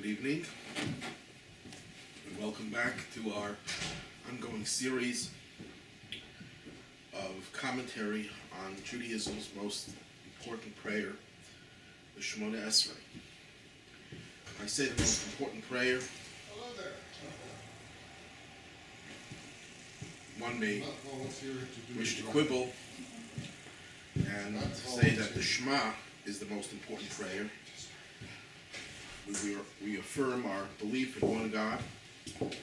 Good evening, and welcome back to our ongoing series of commentary on Judaism's most important prayer, the Shemona Esrei. I say the most important prayer. Hello there. One may wish to Quibble. quibble and say that the Shema is the most important prayer. We affirm our belief in one God, and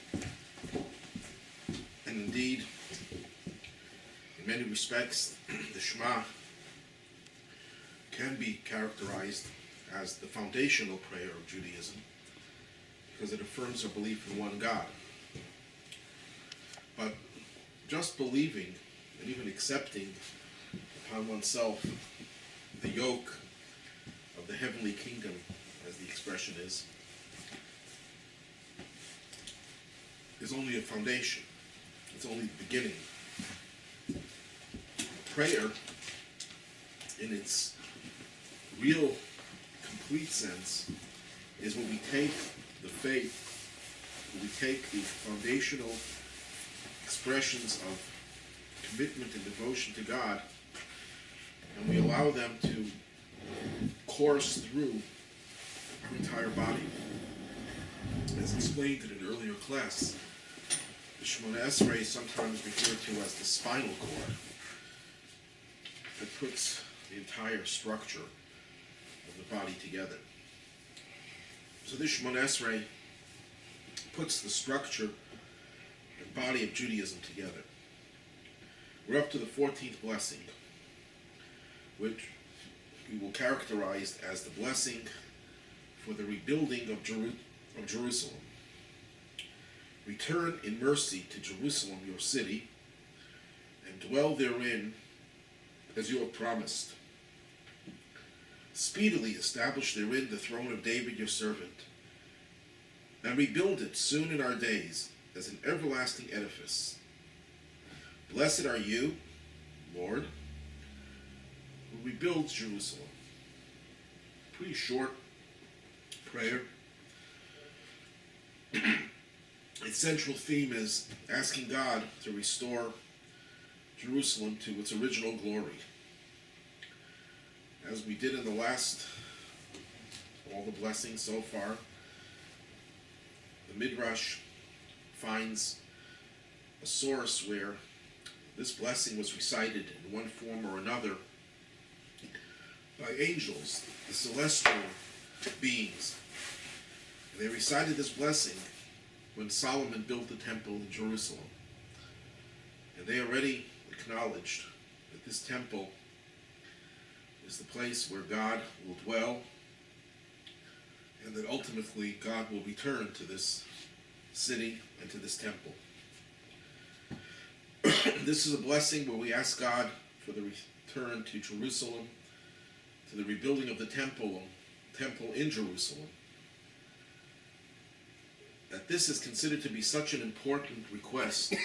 indeed, in many respects, the Shema can be characterized as the foundational prayer of Judaism, because it affirms our belief in one God. But just believing and even accepting upon oneself the yoke of the heavenly kingdom, as the expression is only a foundation. It's only the beginning. Prayer, in its real, complete sense, is when we take the faith, when we take the foundational expressions of commitment and devotion to God, and we allow them to course through our entire body. As explained in an earlier class, the Shemona Esrei is sometimes referred to as the spinal cord that puts the entire structure of the body together. So this Shemona Esrei puts the structure and body of Judaism together. We're up to the 14th blessing, which we will characterize as the blessing for the rebuilding of Jerusalem. Return in mercy to Jerusalem, your city, and dwell therein as you have promised. Speedily establish therein the throne of David your servant, and rebuild it soon in our days as an everlasting edifice. Blessed are you, Lord, who rebuilds Jerusalem. Pretty short prayer. Its central theme is asking God to restore Jerusalem to its original glory. As we did in the last, all the blessings so far, the Midrash finds a source where this blessing was recited in one form or another by angels, the celestial beings. They recited this blessing when Solomon built the temple in Jerusalem. And they already acknowledged that this temple is the place where God will dwell, and that ultimately God will return to this city and to this temple. This is a blessing where we ask God for the return to Jerusalem, to the rebuilding of the temple in Jerusalem. That this is considered to be such an important request,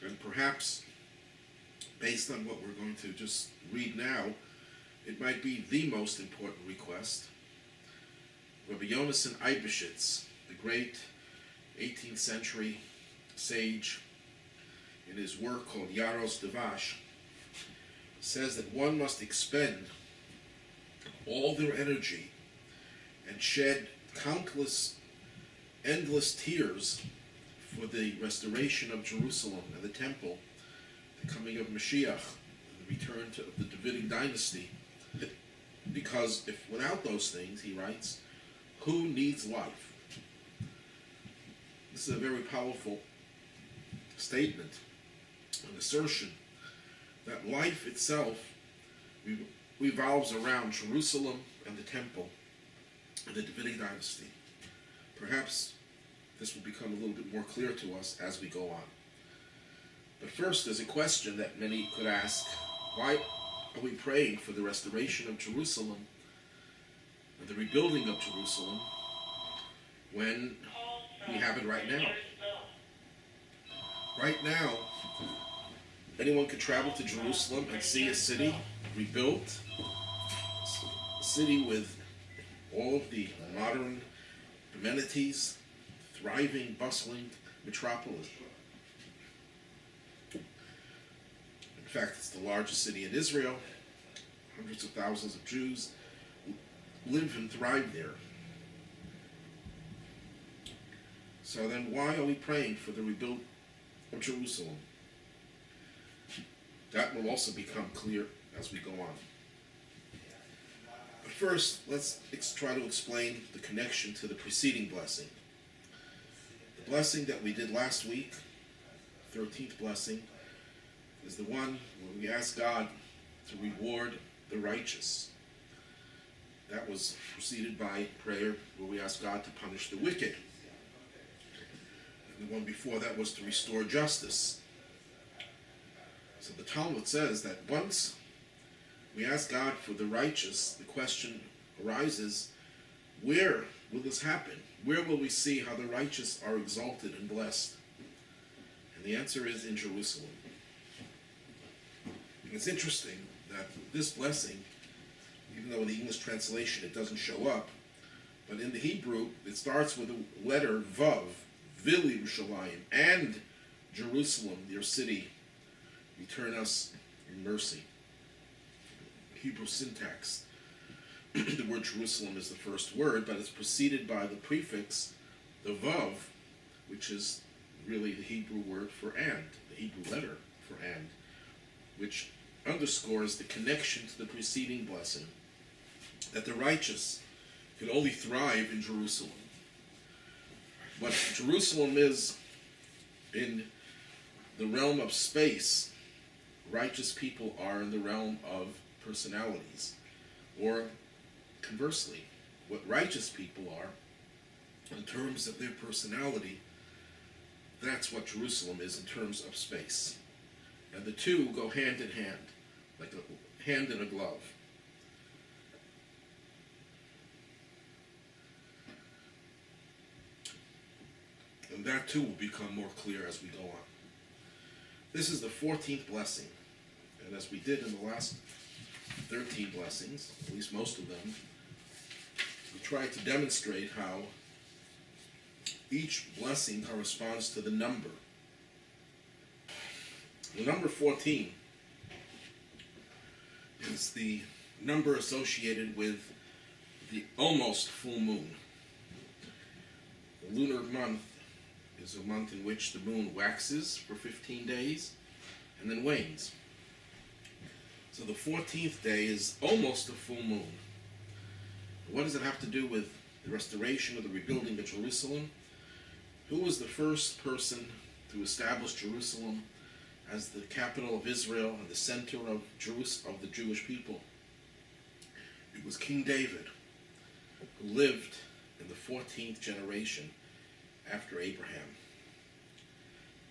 and perhaps, based on what we're going to just read now, it might be the most important request. Rabbi Yonasan Eibeshitz, the great 18th century sage, in his work called Yaros Devash, says that one must expend all their energy and shed countless, endless tears for the restoration of Jerusalem and the temple, the coming of Mashiach, and the return of the Davidic dynasty. Because if without those things, he writes, who needs life? This is a very powerful statement, an assertion that life itself revolves around Jerusalem and the temple and the Davidic dynasty. Perhaps this will become a little bit more clear to us as we go on. But first, there's a question that many could ask. Why are we praying for the restoration of Jerusalem and the rebuilding of Jerusalem when we have it right now? Right now, anyone could travel to Jerusalem and see a city rebuilt, a city with all of the modern amenities, thriving, bustling metropolis. In fact, it's the largest city in Israel. Hundreds of thousands of Jews live and thrive there. So then why are we praying for the rebuild of Jerusalem? That will also become clear as we go on. But first, let's try to explain the connection to the preceding blessing. The blessing that we did last week, 13th blessing, is the one where we ask God to reward the righteous. That was preceded by prayer where we ask God to punish the wicked. And the one before that was to restore justice. So the Talmud says that once we ask God for the righteous, the question arises, where will this happen? Where will we see how the righteous are exalted and blessed? And the answer is in Jerusalem. And it's interesting that this blessing, even though in the English translation it doesn't show up, but in the Hebrew it starts with the letter Vav, Vil Yerushalayim, and Jerusalem, your city, return us in mercy. Hebrew syntax. The word Jerusalem is the first word, but it's preceded by the prefix, the Vav, which is really the Hebrew word for and, the Hebrew letter for and, which underscores the connection to the preceding blessing, that the righteous can only thrive in Jerusalem. What Jerusalem is in the realm of space, righteous people are in the realm of personalities. Or conversely, what righteous people are in terms of their personality, that's what Jerusalem is in terms of space. And the two go hand in hand, like a hand in a glove. And that too will become more clear as we go on. This is the 14th blessing. And as we did in the last 13 blessings, at least most of them, we tried to demonstrate how each blessing corresponds to the number. The number 14 is the number associated with the almost full moon. The lunar month is a month in which the moon waxes for 15 days and then wanes. So the 14th day is almost a full moon. What does it have to do with the restoration or the rebuilding of Jerusalem? Who was the first person to establish Jerusalem as the capital of Israel and the center of the Jewish people? It was King David, who lived in the 14th generation after Abraham.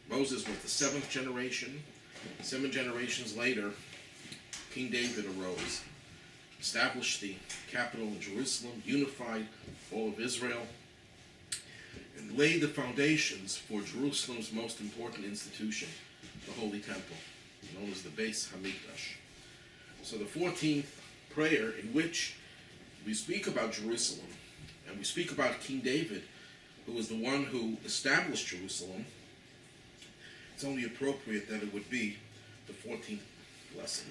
Moses was the 7th generation. 7 generations later, King David arose, established the capital in Jerusalem, unified all of Israel, and laid the foundations for Jerusalem's most important institution, the Holy Temple, known as the Beis Hamikdash. So the 14th prayer, in which we speak about Jerusalem, and we speak about King David, who was the one who established Jerusalem, it's only appropriate that it would be the 14th blessing.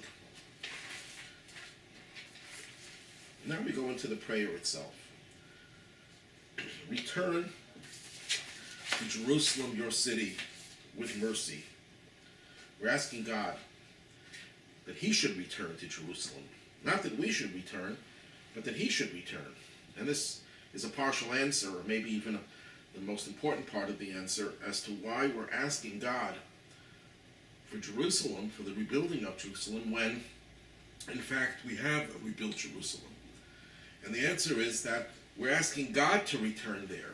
Now we go into the prayer itself. Return to Jerusalem, your city, with mercy. We're asking God that He should return to Jerusalem. Not that we should return, but that He should return. And this is a partial answer, or maybe even the most important part of the answer, as to why we're asking God for Jerusalem, for the rebuilding of Jerusalem, when, in fact, we have rebuilt Jerusalem. And the answer is that we're asking God to return there,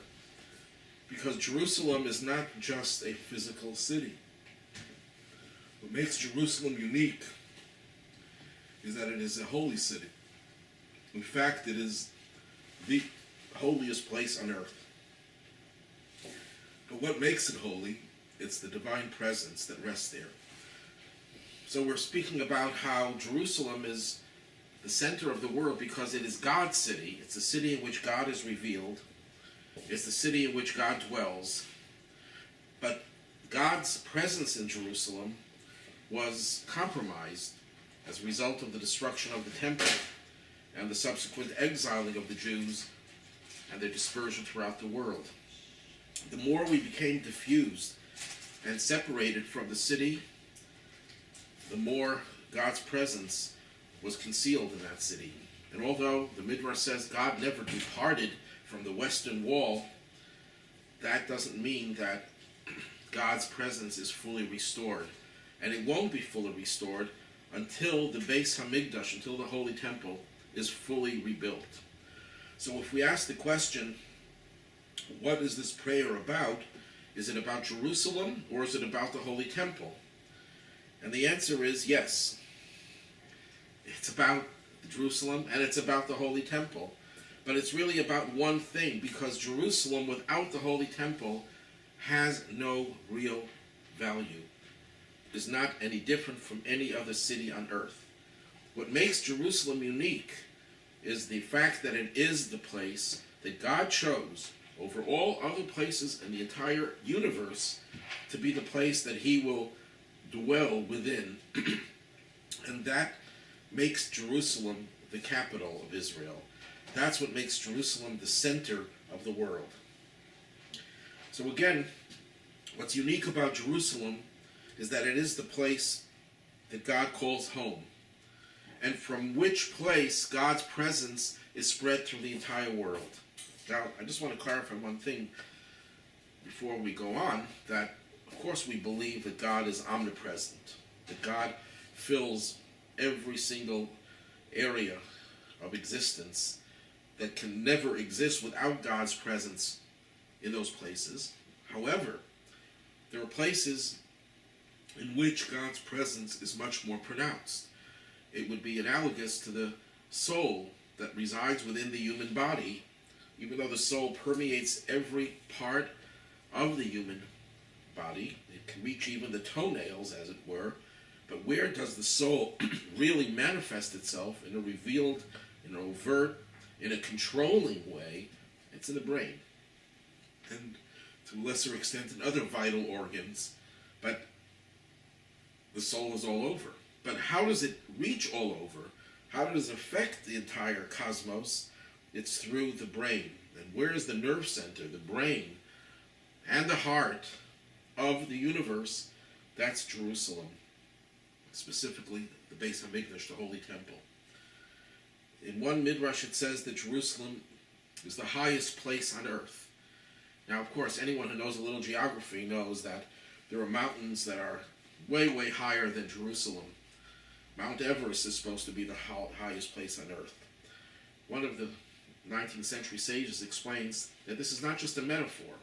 because Jerusalem is not just a physical city. What makes Jerusalem unique is that it is a holy city. In fact, it is the holiest place on earth. But what makes it holy? It's the divine presence that rests there. So we're speaking about how Jerusalem is the center of the world because it is God's city. It's the city in which God is revealed. It's the city in which God dwells. But God's presence in Jerusalem was compromised as a result of the destruction of the temple and the subsequent exiling of the Jews and their dispersion throughout the world. The more we became diffused and separated from the city, the more God's presence was concealed in that city. And although the Midrash says God never departed from the western wall, that doesn't mean that God's presence is fully restored. And it won't be fully restored until the Beis Hamikdash, until the Holy Temple, is fully rebuilt. So if we ask the question, what is this prayer about? Is it about Jerusalem or is it about the Holy Temple? And the answer is yes. It's about Jerusalem and it's about the Holy Temple. But it's really about one thing, because Jerusalem without the Holy Temple has no real value. It is not any different from any other city on earth. What makes Jerusalem unique is the fact that it is the place that God chose over all other places in the entire universe to be the place that he will dwell within. And that makes Jerusalem the capital of Israel. That's what makes Jerusalem the center of the world. So again, what's unique about Jerusalem is that it is the place that God calls home, and from which place God's presence is spread through the entire world. Now, I just want to clarify one thing before we go on, that of course we believe that God is omnipresent, that God fills every single area of existence that can never exist without God's presence in those places. However, there are places in which God's presence is much more pronounced. It would be analogous to the soul that resides within the human body, even though the soul permeates every part of the human body. It can reach even the toenails, as it were. But where does the soul really manifest itself in a revealed, in an overt, in a controlling way? It's in the brain. And to a lesser extent in other vital organs. But the soul is all over. But how does it reach all over? How does it affect the entire cosmos? It's through the brain. And where is the nerve center, the brain, and the heart of the universe? That's Jerusalem. Specifically, the Beis Hamikdash, the Holy Temple. In one Midrash it says that Jerusalem is the highest place on earth. Now, of course, anyone who knows a little geography knows that there are mountains that are way, way higher than Jerusalem. Mount Everest is supposed to be the highest place on earth. One of the 19th century sages explains that this is not just a metaphor,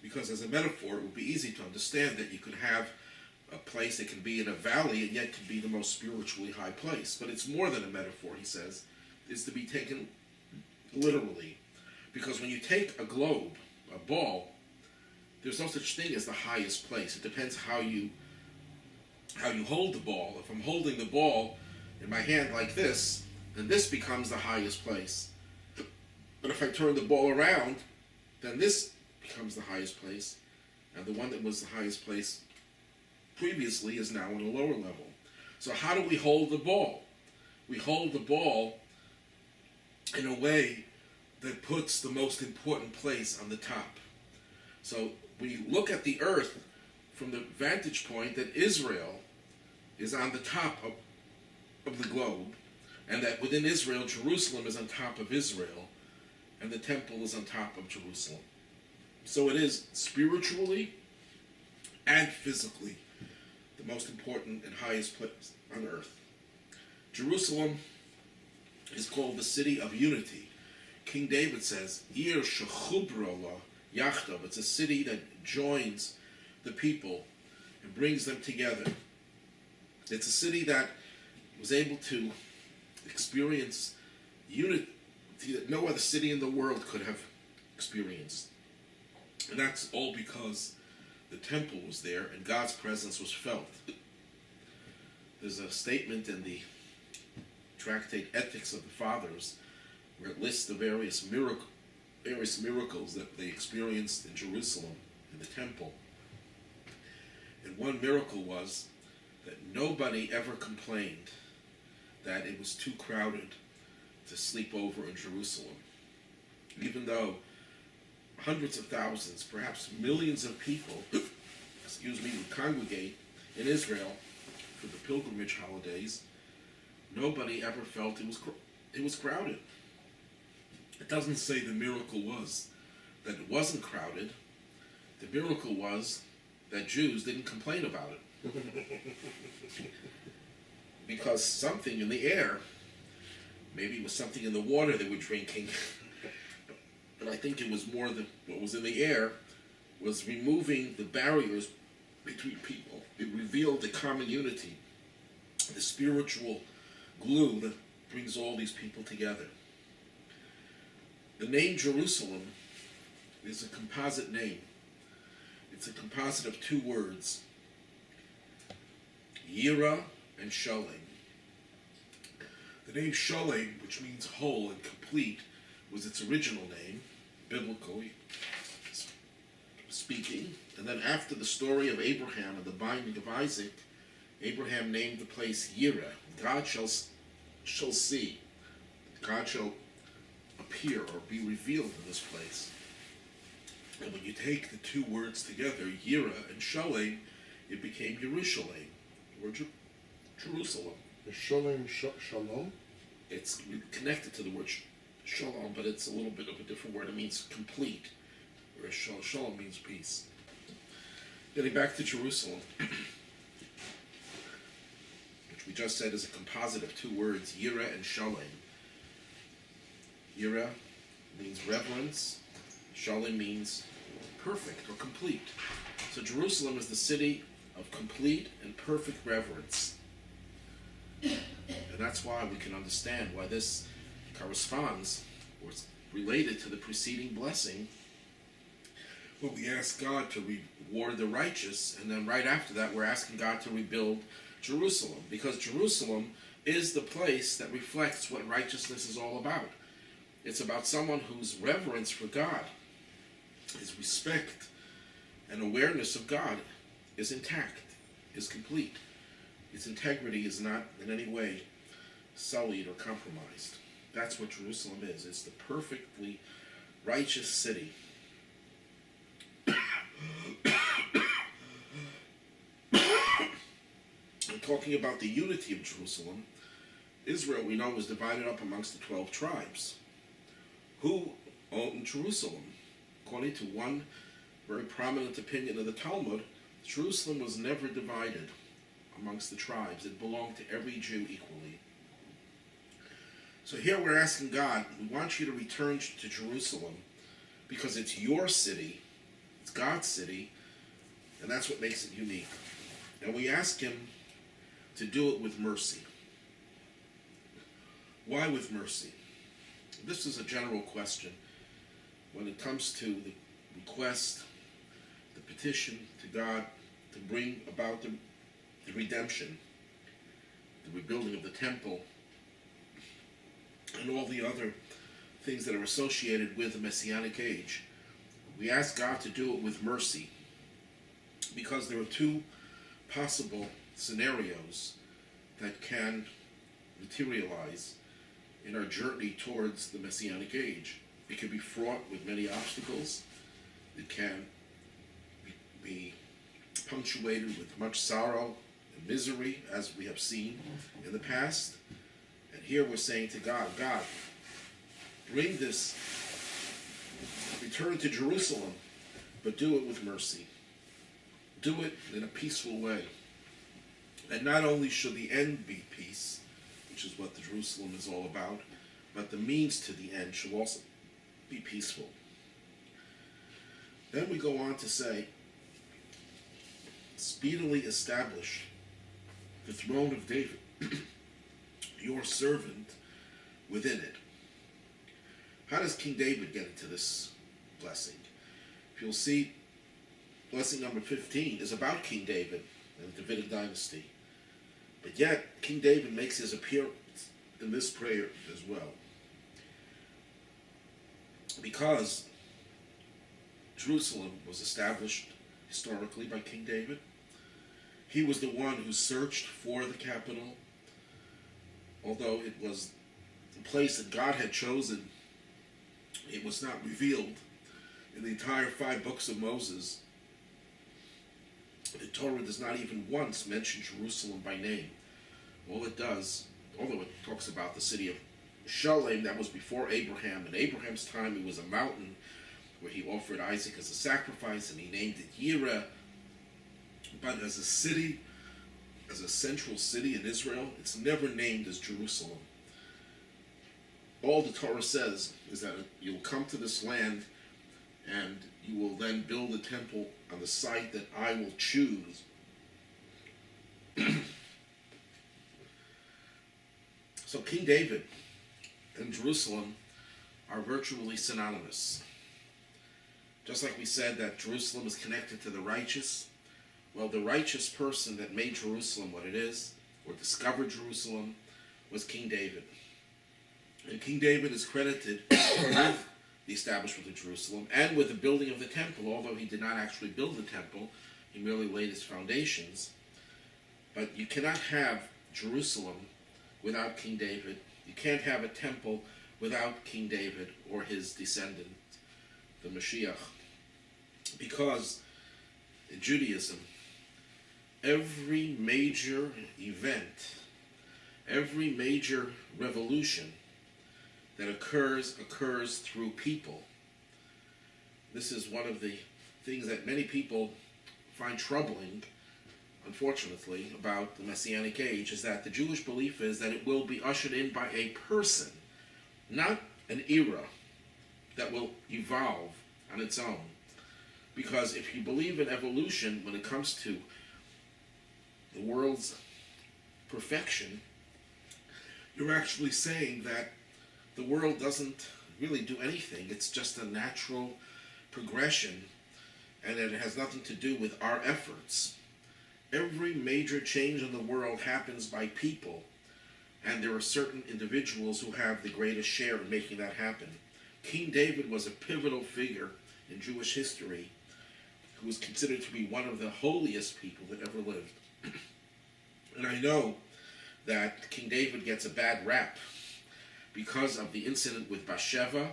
because as a metaphor it would be easy to understand that you could have a place that can be in a valley and yet can be the most spiritually high place. But it's more than a metaphor, he says. It's to be taken literally. Because when you take a globe, a ball, there's no such thing as the highest place. It depends how you hold the ball. If I'm holding the ball in my hand like this, then this becomes the highest place. But if I turn the ball around, then this becomes the highest place. And the one that was the highest place previously is now on a lower level. So how do we hold the ball? We hold the ball in a way that puts the most important place on the top. So we look at the earth from the vantage point that Israel is on the top of the globe, and that within Israel, Jerusalem is on top of Israel, and the temple is on top of Jerusalem. So it is spiritually and physically the most important and highest place on earth. Jerusalem is called the city of unity. King David says, Ir shechubra la yachdav. It's a city that joins the people and brings them together. It's a city that was able to experience unity that no other city in the world could have experienced. And that's all because the temple was there and God's presence was felt. There's a statement in the tractate Ethics of the Fathers, where it lists the various miracles that they experienced in Jerusalem, in the temple. And one miracle was that nobody ever complained that it was too crowded to sleep over in Jerusalem. Even though hundreds of thousands, perhaps millions of people, would congregate in Israel for the pilgrimage holidays, nobody ever felt it was crowded. It doesn't say the miracle was that it wasn't crowded. The miracle was that Jews didn't complain about it. Because something in the air, maybe it was something in the water they were drinking, but I think it was more than what was in the air, was removing the barriers between people. It revealed the common unity, the spiritual glue that brings all these people together. The name Jerusalem is a composite name. It's a composite of two words, Yira and Sholem. The name Sholem, which means whole and complete, was its original name, biblically speaking. And then after the story of Abraham and the binding of Isaac, Abraham named the place Yira. God shall see. God shall appear or be revealed in this place. And when you take the two words together, Yira and Sholem, it became Yerushalayim, or Jerusalem. Sholem, shalom? It's connected to the word shalom, but it's a little bit of a different word. It means complete, whereas shalom means peace. Getting back to Jerusalem, which we just said is a composite of two words, Yira and Sholem. Yira means reverence. Sholem means perfect or complete. So Jerusalem is the city of complete and perfect reverence. And that's why we can understand why this corresponds or is related to the preceding blessing, when we ask God to reward the righteous, and then right after that we're asking God to rebuild Jerusalem, because Jerusalem is the place that reflects what righteousness is all about. It's about someone whose reverence for God, his respect and awareness of God is intact, is complete. Its integrity is not in any way sullied or compromised. That's what Jerusalem is. It's the perfectly righteous city. And talking about the unity of Jerusalem, Israel, we know, was divided up amongst the 12 tribes. Who owned Jerusalem? According to one very prominent opinion of the Talmud, Jerusalem was never divided amongst the tribes. It belonged to every Jew equally. So here we're asking God, we want you to return to Jerusalem because it's your city, it's God's city, and that's what makes it unique. And we ask Him to do it with mercy. Why with mercy? This is a general question. When it comes to the request, the petition to God to bring about the redemption, the rebuilding of the temple, and all the other things that are associated with the Messianic age, we ask God to do it with mercy, because there are two possible scenarios that can materialize in our journey towards the Messianic age. It can be fraught with many obstacles. It can be punctuated with much sorrow and misery, as we have seen in the past. And here we're saying to God, God, bring this, return to Jerusalem, but do it with mercy. Do it in a peaceful way. And not only should the end be peace, which is what the Jerusalem is all about, but the means to the end should also be peaceful. Then we go on to say, speedily establish the throne of David, your servant, within it. How does King David get into this blessing? If you'll see, blessing number 15 is about King David and the Davidic dynasty. But yet, King David makes his appearance in this prayer as well. Because Jerusalem was established historically by King David, he was the one who searched for the capital. Although it was the place that God had chosen, it was not revealed in the entire 5 books of Moses. The Torah does not even once mention Jerusalem by name. All it does, although it talks about the city of Shalem, that was before Abraham. In Abraham's time, it was a mountain where he offered Isaac as a sacrifice, and he named it Yireh. But as a city, as a central city in Israel, it's never named as Jerusalem. All the Torah says is that you'll come to this land and you will then build a temple on the site that I will choose. So King David and Jerusalem are virtually synonymous. Just like we said that Jerusalem is connected to the righteous, well, the righteous person that made Jerusalem what it is, or discovered Jerusalem, was King David. And King David is credited with the establishment of Jerusalem and with the building of the temple, although he did not actually build the temple, he merely laid its foundations. But you cannot have Jerusalem without King David. You can't have a temple without King David or his descendant, the Mashiach. Because in Judaism, every major event, every major revolution that occurs through people. This is one of the things that many people find troubling, unfortunately, about the Messianic age, is that the Jewish belief is that it will be ushered in by a person, not an era that will evolve on its own. Because if you believe in evolution when it comes to the world's perfection, you're actually saying that the world doesn't really do anything. It's just a natural progression, and it has nothing to do with our efforts. Every major change in the world happens by people, and there are certain individuals who have the greatest share in making that happen. King David was a pivotal figure in Jewish history who was considered to be one of the holiest people that ever lived. And I know that King David gets a bad rap because of the incident with Bathsheba,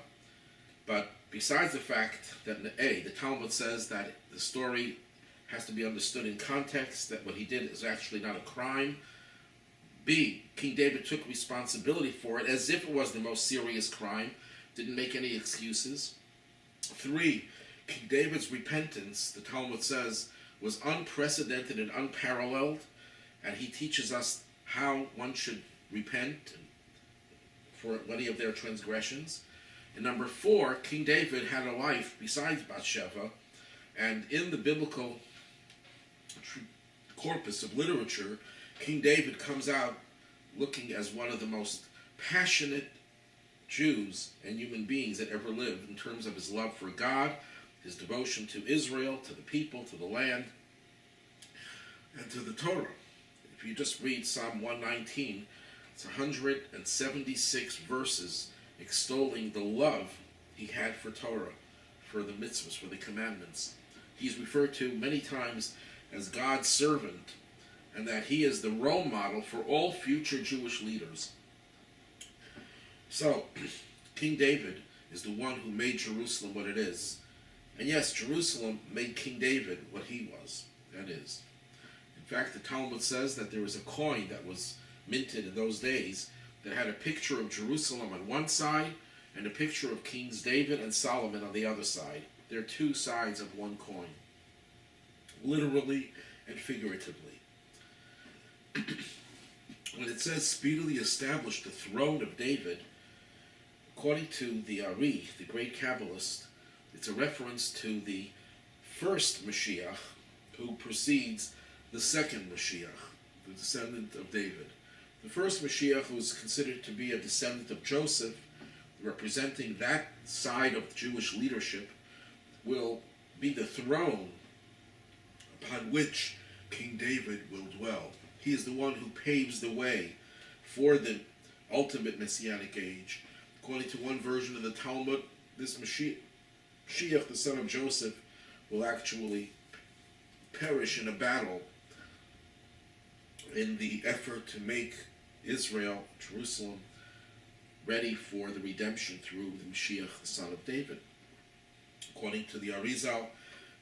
but besides the fact that the Talmud says that the story has to be understood in context, that what he did is actually not a crime. B, King David took responsibility for it as if it was the most serious crime, didn't make any excuses. 3, King David's repentance, the Talmud says, was unprecedented and unparalleled, and he teaches us how one should repent for any of their transgressions. And number 4, King David had a wife besides Bathsheba, and in the biblical corpus of literature, King David comes out looking as one of the most passionate Jews and human beings that ever lived in terms of his love for God, his devotion to Israel, to the people, to the land, and to the Torah. If you just read Psalm 119, it's 176 verses extolling the love he had for Torah, for the mitzvahs, for the commandments. He's referred to many times as God's servant, and that he is the role model for all future Jewish leaders. So, King David is the one who made Jerusalem what it is. And yes, Jerusalem made King David what he was, that is. In fact, the Talmud says that there was a coin that was minted in those days that had a picture of Jerusalem on one side and a picture of Kings David and Solomon on the other side. They're two sides of one coin, literally and figuratively. When it says speedily established the throne of David, according to the Ari, the great Kabbalist, it's a reference to the first Mashiach who precedes the second Mashiach, the descendant of David. The first Mashiach was considered to be a descendant of Joseph, representing that side of Jewish leadership, will be the throne upon which King David will dwell. He is the one who paves the way for the ultimate messianic age. According to one version of the Talmud, this Mashiach, the son of Joseph, will actually perish in a battle in the effort to make Israel, Jerusalem, ready for the redemption through the Mashiach, the son of David. According to the Arizal,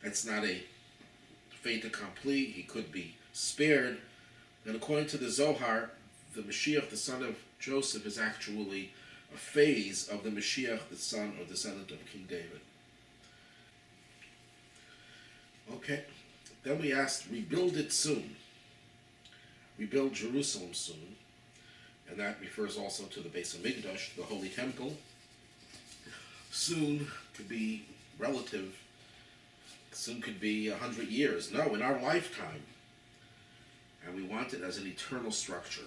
that's not a fait accompli. He could be spared. And according to the Zohar, the Mashiach, the son of Joseph, is actually a phase of the Mashiach, the son or descendant of King David. Okay, then we asked, rebuild it soon. Rebuild Jerusalem soon. And that refers also to the Beis Hamikdash, the Holy Temple. Soon could be relative. Soon could be 100 years. No, in our lifetime. And we want it as an eternal structure.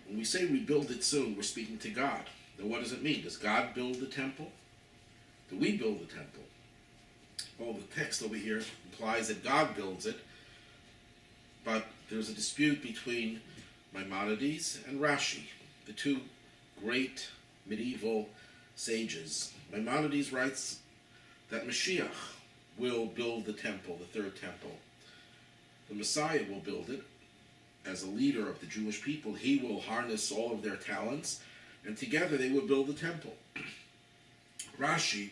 When we say rebuild it soon, we're speaking to God. Now what does it mean? Does God build the temple? Do we build the temple? Well, the text over here implies that God builds it, but there's a dispute between Maimonides and Rashi, the two great medieval sages. Maimonides writes that Mashiach will build the temple, the third temple. The Messiah will build it as a leader of the Jewish people. He will harness all of their talents, and together they will build the temple. Rashi,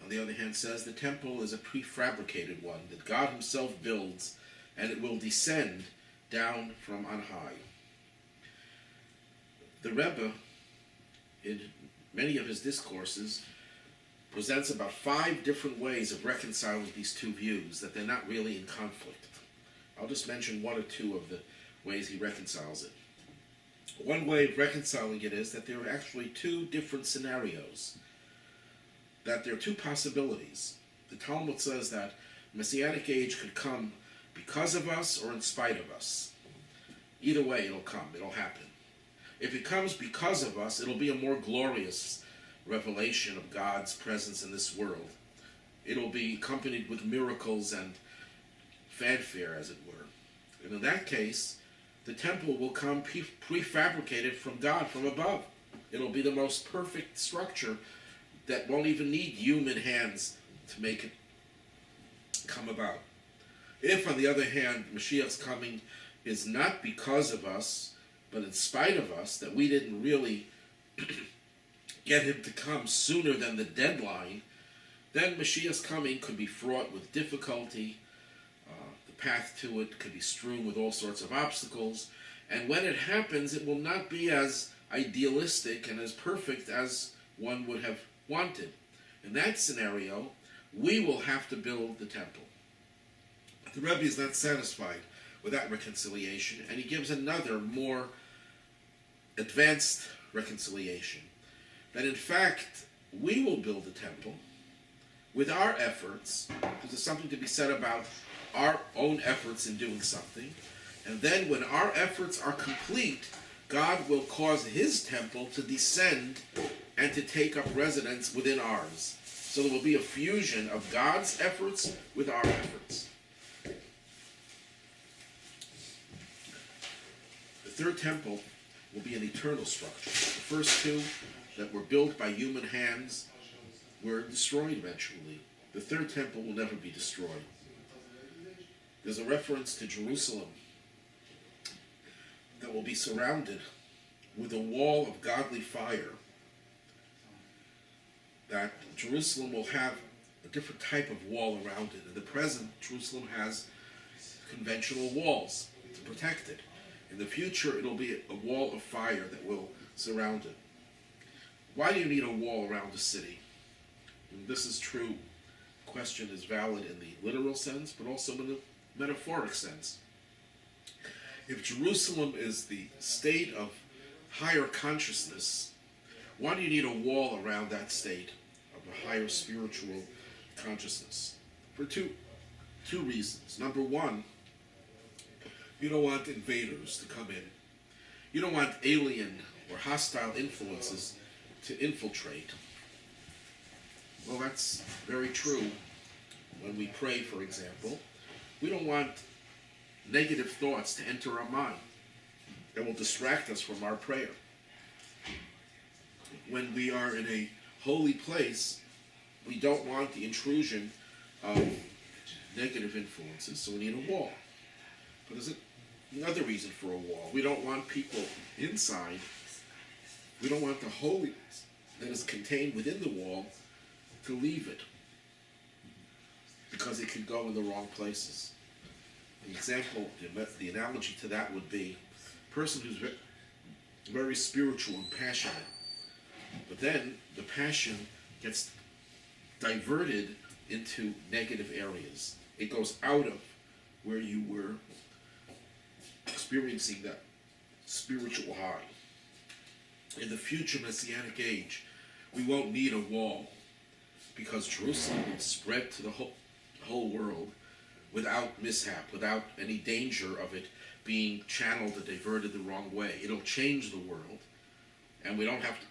on the other hand, says the temple is a prefabricated one that God himself builds, and it will descend down from on high. The Rebbe, in many of his discourses, presents about 5 different ways of reconciling these two views, that they're not really in conflict. I'll just mention 1 or 2 of the ways he reconciles it. One way of reconciling it is that there are actually 2 different scenarios, that there are 2 possibilities. The Talmud says that Messianic age could come because of us or in spite of us. Either way, it'll come, it'll happen. If it comes because of us, it'll be a more glorious revelation of God's presence in this world. It'll be accompanied with miracles and fanfare, as it were. And in that case, the temple will come prefabricated from God, from above. It'll be the most perfect structure that won't even need human hands to make it come about. If, on the other hand, Mashiach's coming is not because of us, but in spite of us, that we didn't really get him to come sooner than the deadline, then Mashiach's coming could be fraught with difficulty. The path to it could be strewn with all sorts of obstacles. And when it happens, it will not be as idealistic and as perfect as one would have wanted. In that scenario, we will have to build the temple. But the Rebbe is not satisfied with that reconciliation, and he gives another, more advanced reconciliation. That in fact, we will build the temple with our efforts, because there's something to be said about our own efforts in doing something. And then when our efforts are complete, God will cause his temple to descend and to take up residence within ours. So there will be a fusion of God's efforts with our efforts. The third temple will be an eternal structure. The first 2 that were built by human hands were destroyed eventually. The third temple will never be destroyed. There's a reference to Jerusalem that will be surrounded with a wall of godly fire. That Jerusalem will have a different type of wall around it. In the present, Jerusalem has conventional walls to protect it. In the future, it'll be a wall of fire that will surround it. Why do you need a wall around a city? And this is true. The question is valid in the literal sense, but also in the metaphoric sense. If Jerusalem is the state of higher consciousness, why do you need a wall around that state of a higher spiritual consciousness? For two reasons. Number one, you don't want invaders to come in. You don't want alien or hostile influences to infiltrate. Well, that's very true when we pray, for example. We don't want negative thoughts to enter our mind. and will distract us from our prayer. When we are in a holy place, we don't want the intrusion of negative influences, so we need a wall. But there's another reason for a wall. We don't want people inside. We don't want the holiness that is contained within the wall to leave it, because it could go in the wrong places. The example, the analogy to that would be a person who's very spiritual and passionate, but then the passion gets diverted into negative areas. It goes out of where you were experiencing that spiritual high. In the future Messianic age, we won't need a wall, because Jerusalem will spread to the whole world without mishap, without any danger of it being channeled or diverted the wrong way. It'll change the world, and we don't have to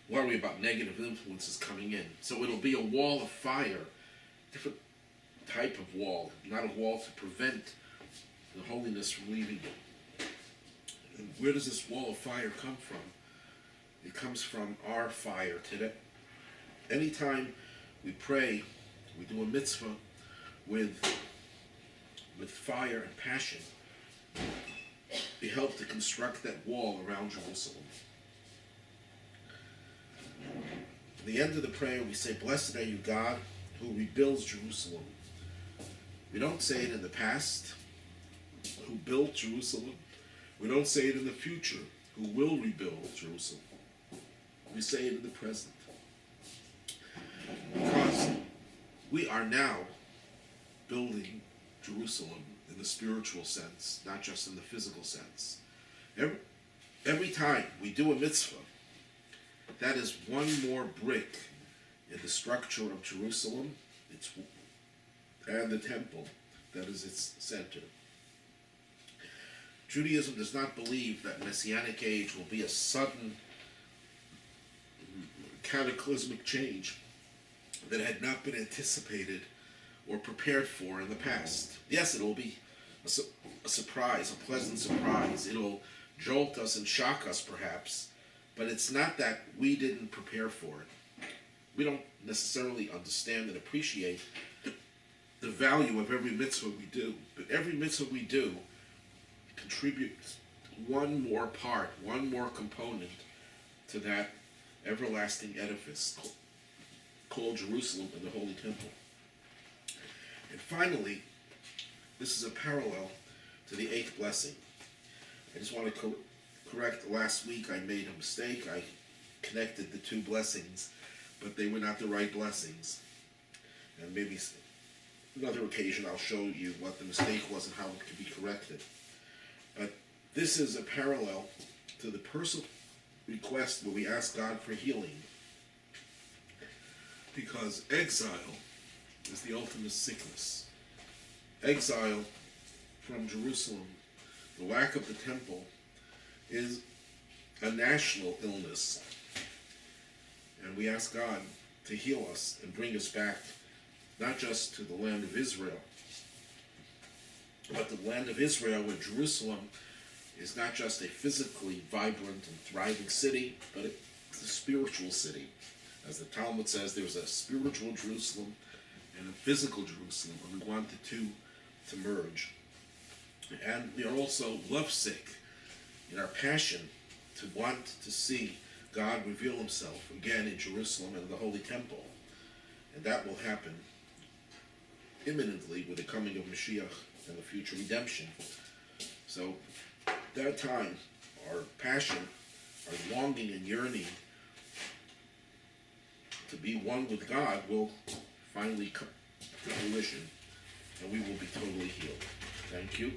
worry about negative influences coming in. So it'll be a wall of fire, different type of wall, not a wall to prevent the holiness from leaving you. And where does this wall of fire come from? It comes from our fire today. Anytime we pray, we do a mitzvah with fire and passion, we help to construct that wall around Jerusalem. At the end of the prayer, we say, "Blessed are you, God, who rebuilds Jerusalem." We don't say it in the past, who built Jerusalem. We don't say it in the future, who will rebuild Jerusalem. We say it in the present. Because we are now building Jerusalem in the spiritual sense, not just in the physical sense. Every time we do a mitzvah, that is one more brick in the structure of Jerusalem and the temple that is its center. Judaism does not believe that Messianic age will be a sudden cataclysmic change that had not been anticipated or prepared for in the past. Yes, it will be a surprise, a pleasant surprise. It'll jolt us and shock us perhaps, but it's not that we didn't prepare for it. We don't necessarily understand and appreciate the value of every mitzvah we do, but every mitzvah we do contributes one more part, one more component to that everlasting edifice called Jerusalem and the Holy Temple. And finally, this is a parallel to the 8th blessing. I just want to correct, last week I made a mistake. I connected the two blessings, but they were not the right blessings. And maybe another occasion I'll show you what the mistake was and how it could be corrected. But this is a parallel to the personal request where we ask God for healing. Because exile is the ultimate sickness. Exile from Jerusalem, the lack of the temple, is a national illness. And we ask God to heal us and bring us back, not just to the land of Israel, but the land of Israel where Jerusalem is not just a physically vibrant and thriving city, but it's a spiritual city. As the Talmud says, there's a spiritual Jerusalem and a physical Jerusalem, and we want the two to merge. And we are also lovesick in our passion to want to see God reveal himself again in Jerusalem and the Holy Temple. And that will happen imminently with the coming of Mashiach and the future redemption. So, at that time, our passion, our longing and yearning to be one with God will finally come to fruition, and we will be totally healed. Thank you.